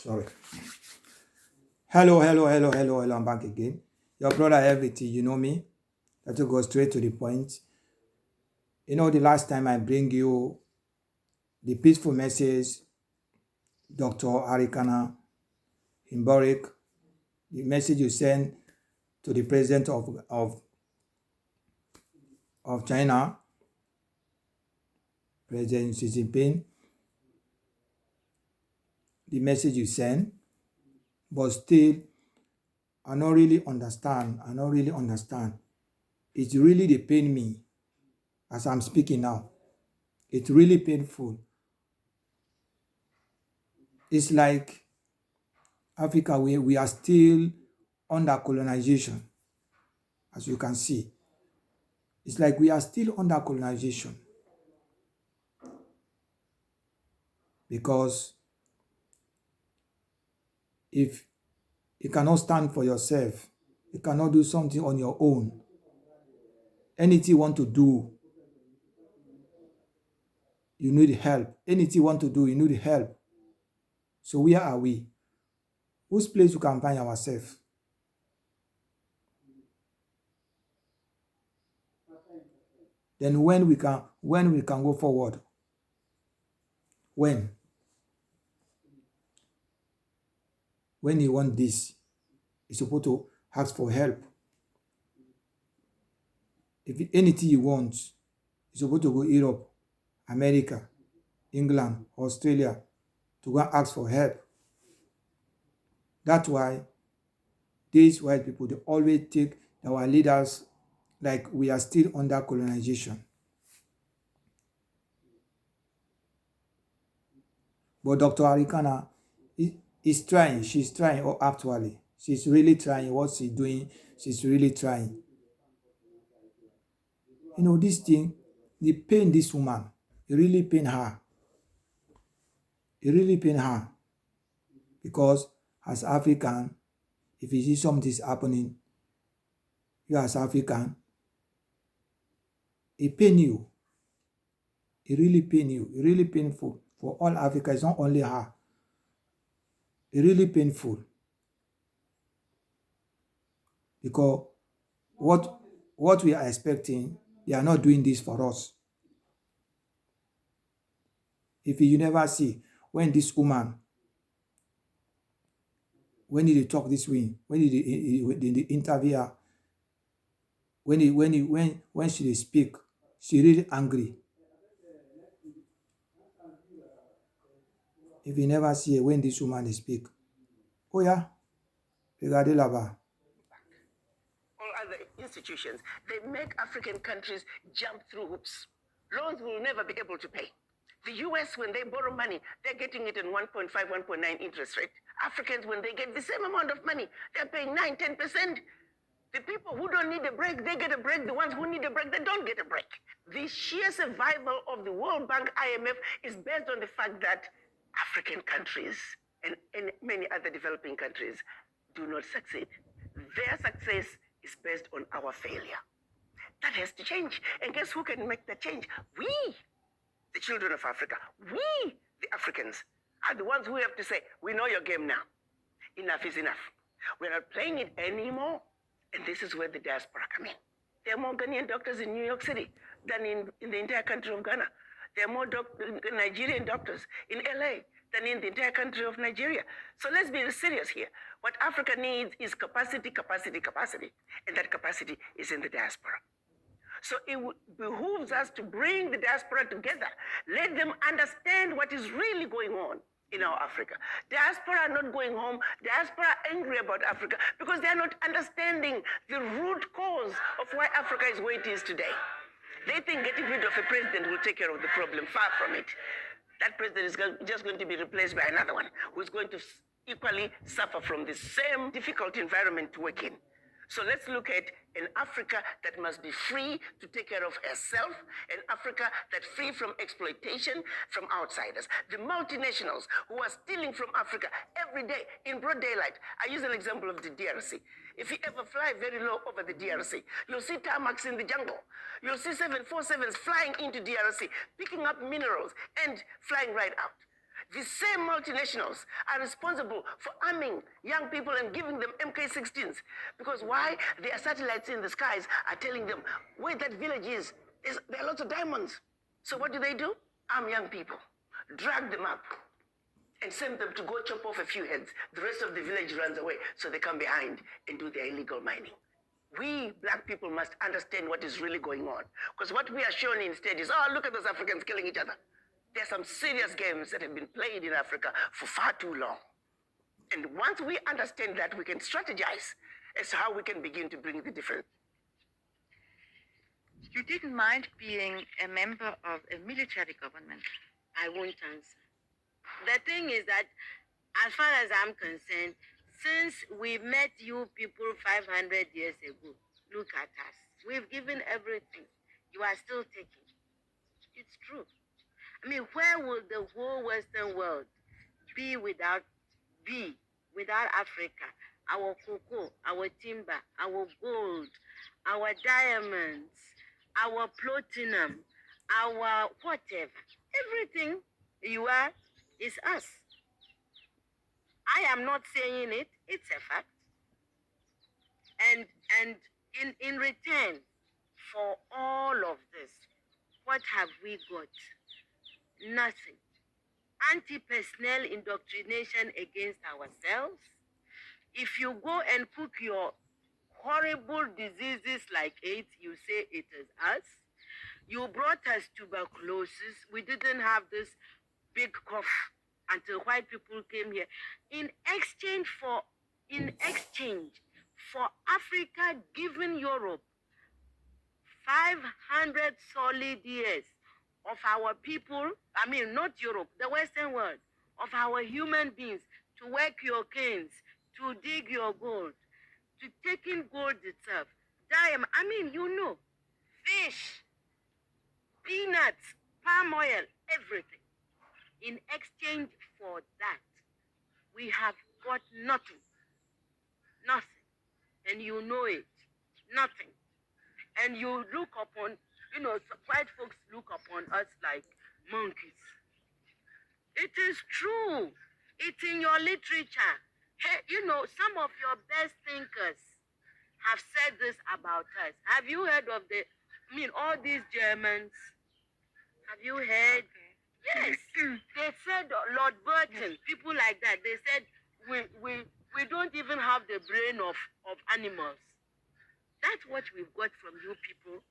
Sorry. Hello. I'm back again. Your brother, everything, you know me. Let's go straight to the point. You know, the last time I bring you the peaceful message, Dr. Arikana Himborik, the message you sent to the president of China, President Xi Jinping, the message you sent, but still, I don't really understand. It really dey pain me as I'm speaking now. It's really painful. It's like Africa, we are still under colonization, as you can see. It's like we are still under colonization because if you cannot stand for yourself, you cannot do something on your own, anything you want to do, you need help. Anything you want to do, you need help. So where are we? Whose place we can find ourselves? Then when we can go forward? When you want this, you're supposed to ask for help. If anything you want, you're supposed to go Europe, America, England, Australia to go and ask for help. That's why these white people, they always take our leaders like we are still under colonization. But Dr. Arikana is trying, she's trying, or actually, she's really trying what she's doing. She's really trying. You know, this thing, the pain this woman, it really pain her. It really pain her. Because as African, if you see something is happening, you as African, it pain you. It really pain you. It really painful for all Africa. It's not only her. It really painful. Because what we are expecting, they are not doing this for us. If you never see when this woman, when they talk this way, when they interview her, when she speak, she really angry. If you never see her when this woman speak, oh yeah, regardez là-bas. All other institutions, they make African countries jump through hoops. Loans will never be able to pay. The US, when they borrow money, they're getting it in 1.5, 1.9 interest rate. Africans, when they get the same amount of money, they're paying 9, 10%. The people who don't need a break, they get a break. The ones who need a break, they don't get a break. The sheer survival of the World Bank, IMF, is based on the fact that African countries and many other developing countries do not succeed. Their success is based on our failure. That has to change. And guess who can make that change? We, the children of Africa, we, the Africans, are the ones who have to say, we know your game now. Enough is enough. We're not playing it anymore. And this is where the diaspora come in. There are more Ghanaian doctors in New York City than in the entire country of Ghana. There are more Nigerian doctors in LA than in the entire country of Nigeria. So let's be serious here. What Africa needs is capacity. And that capacity is in the diaspora. So it behooves us to bring the diaspora together. Let them understand what is really going on in our Africa. Diaspora are not going home. Diaspora are angry about Africa because they are not understanding the root cause of why Africa is where it is today. They think getting rid of a president will take care of the problem. Far from it. That president is just going to be replaced by another one who's going to equally suffer from the same difficult environment to work in. So let's look at an Africa that must be free to take care of herself, an Africa that's free from exploitation from outsiders. The multinationals who are stealing from Africa every day in broad daylight. I use an example of the DRC. If you ever fly very low over the DRC, you'll see tarmacs in the jungle. You'll see 747s flying into DRC, picking up minerals and flying right out. The same multinationals are responsible for arming young people and giving them MK16s. Because why? Their satellites in the skies are telling them where that village is, there are lots of diamonds. So what do? Arm young people, drag them up, and send them to go chop off a few heads. The rest of the village runs away, so they come behind and do their illegal mining. We black people must understand what is really going on. Because what we are shown instead is, oh, look at those Africans killing each other. There are some serious games that have been played in Africa for far too long. And once we understand that, we can strategize as to how we can begin to bring the difference. You didn't mind being a member of a military government. I won't answer. The thing is that, as far as I'm concerned, since we met you people 500 years ago, look at us. We've given everything. You are still taking. It's true. I mean, where would the whole Western world be without Africa? Our cocoa, our timber, our gold, our diamonds, our platinum, our whatever. Everything you are is us. I am not saying it, it's a fact. And in return for all of this, what have we got? Nothing. Anti-personnel indoctrination against ourselves. If you go and cook your horrible diseases like AIDS, you say it is us. You brought us tuberculosis. We didn't have this big cough until white people came here. In exchange for Africa giving Europe 500 solid years of our people, I mean, not Europe, the Western world, of our human beings to work your canes, to dig your gold, to take in gold itself, diamond, I mean, fish, peanuts, palm oil, everything. In exchange for that, we have got nothing. Nothing. And you know it. Nothing. And you look upon, white folks look upon us like monkeys. It is true. It's in your literature. Hey, some of your best thinkers have said this about us. Have you heard of all these Germans? Have you heard? Okay. Yes. They said, Lord Burton, people like that, they said, we don't even have the brain of animals. That's what we've got from you people.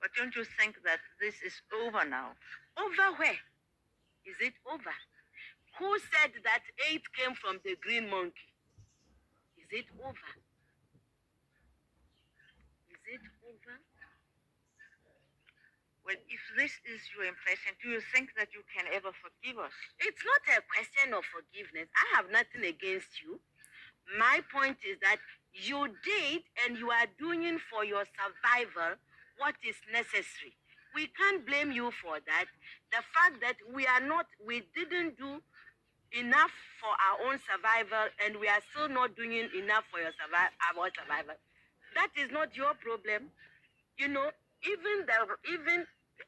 But don't you think that this is over now? Over where? Is it over? Who said that 8 came from the green monkey? Is it over? Is it over? Well, if this is your impression, do you think that you can ever forgive us? It's not a question of forgiveness. I have nothing against you. My point is that you did and you are doing for your survival what is necessary. We can't blame you for that. The fact that we didn't do enough for our own survival and we are still not doing enough for our survival, that is not your problem. Even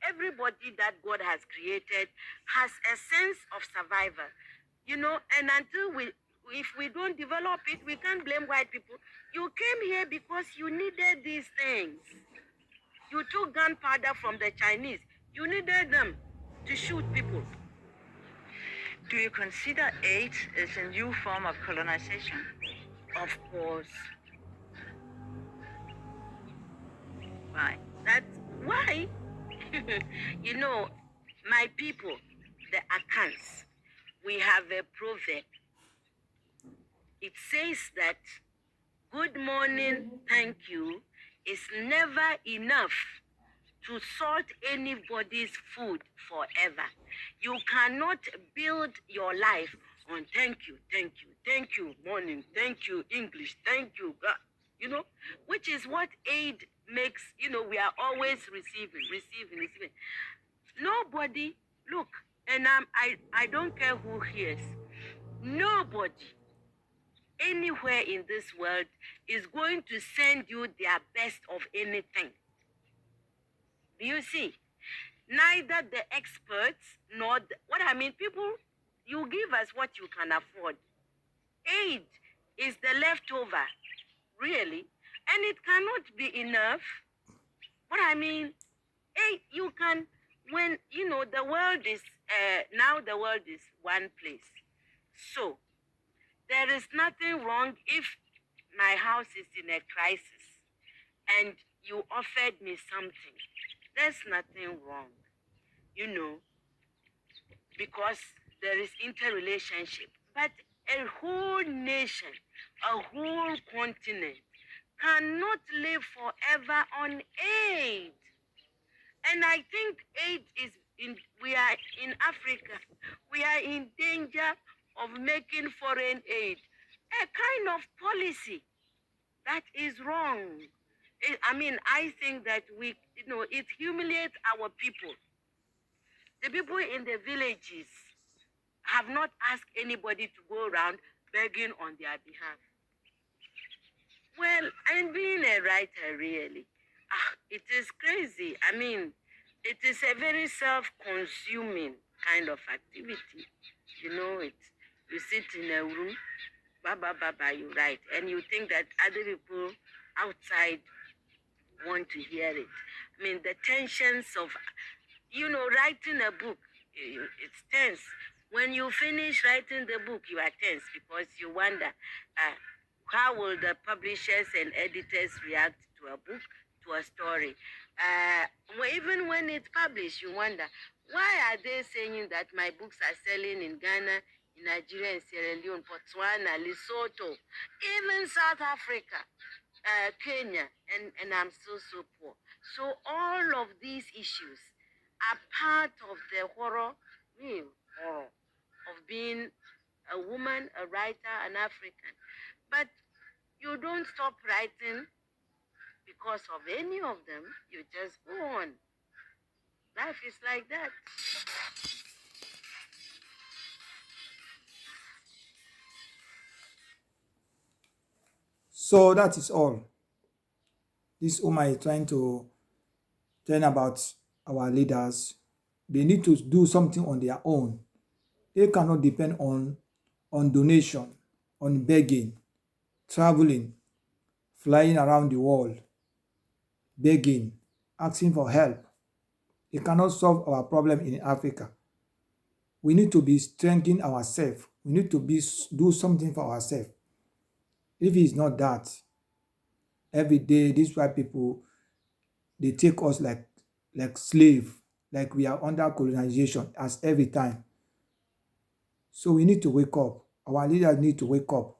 everybody that God has created has a sense of survival, and if we don't develop it, we can't blame white people. You came here because you needed these things. You took gunpowder from the Chinese. You needed them to shoot people. Do you consider AIDS as a new form of colonization? Of course. Why? That's why. My people, the Akans, we have a proverb. It says that good morning, thank you, is never enough to salt anybody's food forever. You cannot build your life on thank you, morning, thank you, English, thank you, God, which is what aid makes, we are always receiving. Nobody, look, and I don't care who hears, nobody anywhere in this world is going to send you their best of anything. Do you see? Neither the experts nor people, You give us what you can afford. Aid is the leftover, really, and it cannot be enough. What I mean, aid, you can, when, the world is, now the world is one place. So, there is nothing wrong if my house is in a crisis and you offered me something. There's nothing wrong, you know, because there is interrelationship. But a whole nation, a whole continent cannot live forever on aid. And I think aid is we are in Africa, we are in danger of making foreign aid a kind of policy that is wrong. I think that it humiliates our people. The people in the villages have not asked anybody to go around begging on their behalf. Well, I'm being a writer, really. It is crazy. It is a very self-consuming kind of activity. You sit in a room, you write, and you think that other people outside want to hear it. The tensions of, writing a book, it's tense. When you finish writing the book, you are tense because you wonder, how will the publishers and editors react to a book, to a story? Even when it's published, you wonder, why are they saying that my books are selling in Ghana, in Nigeria, in Sierra Leone, Botswana, Lesotho, even South Africa, Kenya, and I'm still so poor. So all of these issues are part of the horror, real horror, of being a woman, a writer, an African. But you don't stop writing because of any of them. You just go on. Life is like that. So that is all. This woman is trying to tell about our leaders. They need to do something on their own. They cannot depend on donation, on begging, traveling, flying around the world, begging, asking for help. It cannot solve our problem in Africa. We need to be strengthening ourselves. We need to do something for ourselves. If it's not that, every day these white people, they take us like slave, like we are under colonization as every time. So we need to wake up. Our leaders need to wake up.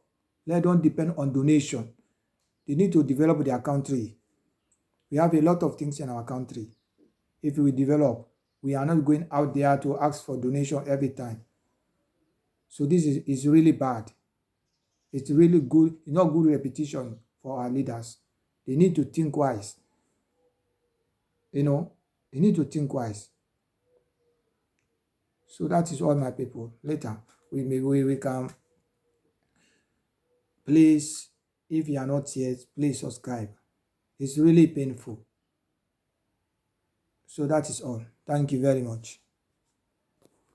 Let them depend on donation. They need to develop their country. We have a lot of things in our country. If we develop, we are not going out there to ask for donation every time. So this is really bad. It's really good, not good repetition for our leaders. They need to think wise. They need to think wise. So that is all, my people. Later, we can, please, if you are not yet, please subscribe. It's really painful. So that is all. Thank you very much.